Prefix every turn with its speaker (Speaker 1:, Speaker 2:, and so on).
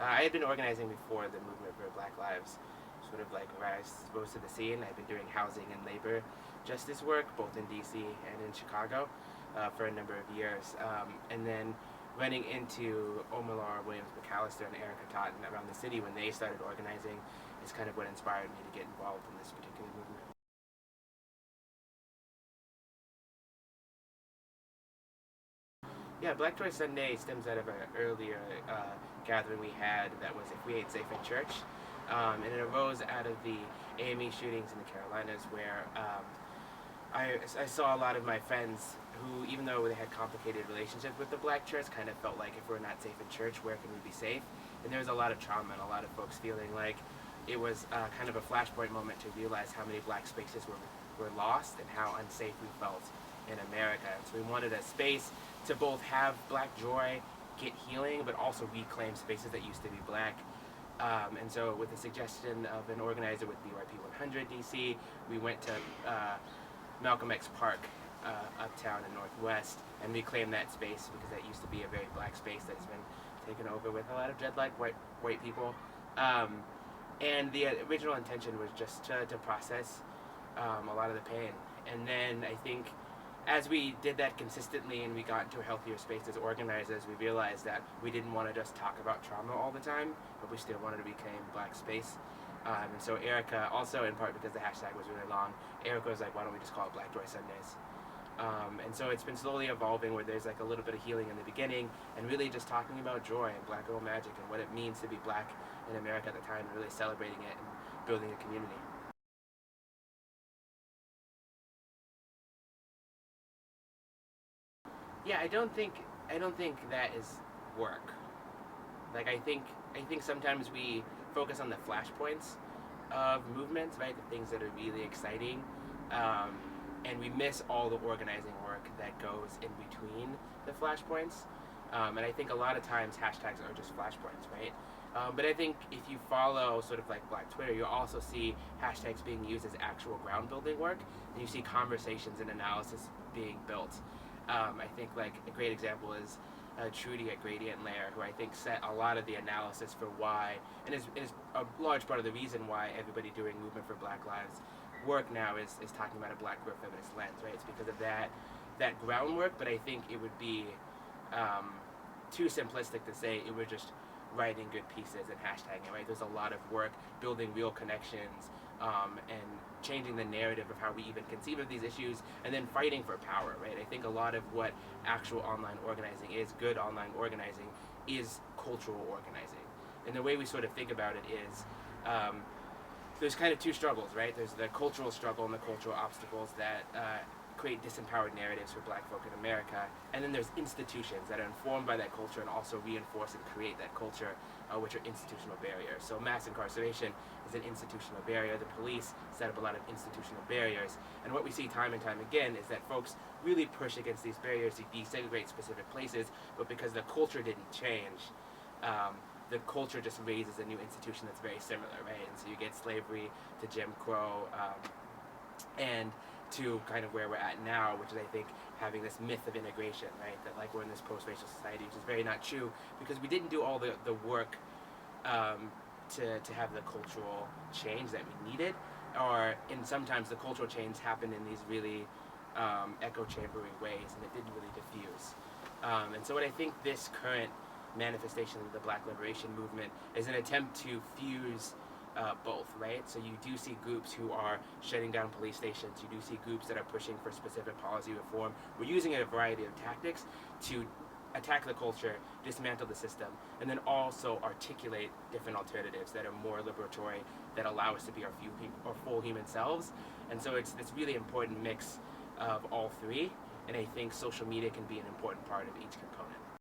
Speaker 1: I had been organizing before the movement for Black Lives, sort of like where I rose to the scene. I've been doing housing and labor justice work, both in DC and in Chicago, for a number of years. And then running into Omalar, Williams McAllister, and Erica Totten around the city when they started organizing is kind of what inspired me to get involved in this particular movement. Yeah, Black Joy Sunday stems out of an earlier gathering we had that was If We Ain't Safe in Church. And it arose out of the AME shootings in the Carolinas where I saw a lot of my friends who, even though they had complicated relationships with the black church, kind of felt like if we're not safe in church, where can we be safe? And there was a lot of trauma and a lot of folks feeling like it was kind of a flashpoint moment to realize how many black spaces were lost and how unsafe we felt in America. And so we wanted a space to both have black joy, get healing, but also reclaim spaces that used to be black. And so with the suggestion of an organizer with BYP 100 DC, we went to Malcolm X Park uptown in Northwest and reclaimed that space because that used to be a very black space that's been taken over with a lot of dreadlock white people. And the original intention was just to process a lot of the pain. And then I think as we did that consistently and we got into a healthier space as organizers, we realized that we didn't want to just talk about trauma all the time, but we still wanted to reclaim black space. And so Erica, also in part because the hashtag was really long, Erica was like, why don't we just call it Black Joy Sundays? And so it's been slowly evolving where there's like a little bit of healing in the beginning and really just talking about joy and black girl magic and what it means to be black in America at the time and really celebrating it and building a community. Yeah, I don't think that is work. Like I think sometimes we focus on the flashpoints of movements, right? The things that are really exciting, and we miss all the organizing work that goes in between the flashpoints. And I think a lot of times hashtags are just flashpoints, right? But I think if you follow sort of like Black Twitter, you'll also see hashtags being used as actual ground building work, and you see conversations and analysis being built. I think like a great example is Trudy at Gradient Layer, who I think set a lot of the analysis for why, and is a large part of the reason why everybody doing Movement for Black Lives work now is talking about a black queer feminist lens, right? It's because of that groundwork, but I think it would be too simplistic to say it was just writing good pieces and hashtagging, right? There's a lot of work building real connections and changing the narrative of how we even conceive of these issues and then fighting for power, right? I think a lot of what actual online organizing is, good online organizing, is cultural organizing. And the way we sort of think about it is there's kind of two struggles, right? There's the cultural struggle and the cultural obstacles that create disempowered narratives for black folk in America, and then there's institutions that are informed by that culture and also reinforce and create that culture, which are institutional barriers. So mass incarceration is an institutional barrier. The police set up a lot of institutional barriers, and what we see time and time again is that folks really push against these barriers to desegregate specific places, but because the culture didn't change, the culture just raises a new institution that's very similar, right? And so you get slavery to Jim Crow, and to kind of where we're at now, which is, I think, having this myth of integration, right? That like we're in this post-racial society, which is very not true because we didn't do all the work to have the cultural change that we needed, and sometimes the cultural change happened in these really echo chambery ways, and it didn't really diffuse. And so what I think this current manifestation of the Black Liberation Movement is an attempt to fuse both, right? So you do see groups who are shutting down police stations. You do see groups that are pushing for specific policy reform. We're using a variety of tactics to attack the culture, dismantle the system, and then also articulate different alternatives that are more liberatory, that allow us to be our full human selves. And so it's this really important mix of all three, and I think social media can be an important part of each component.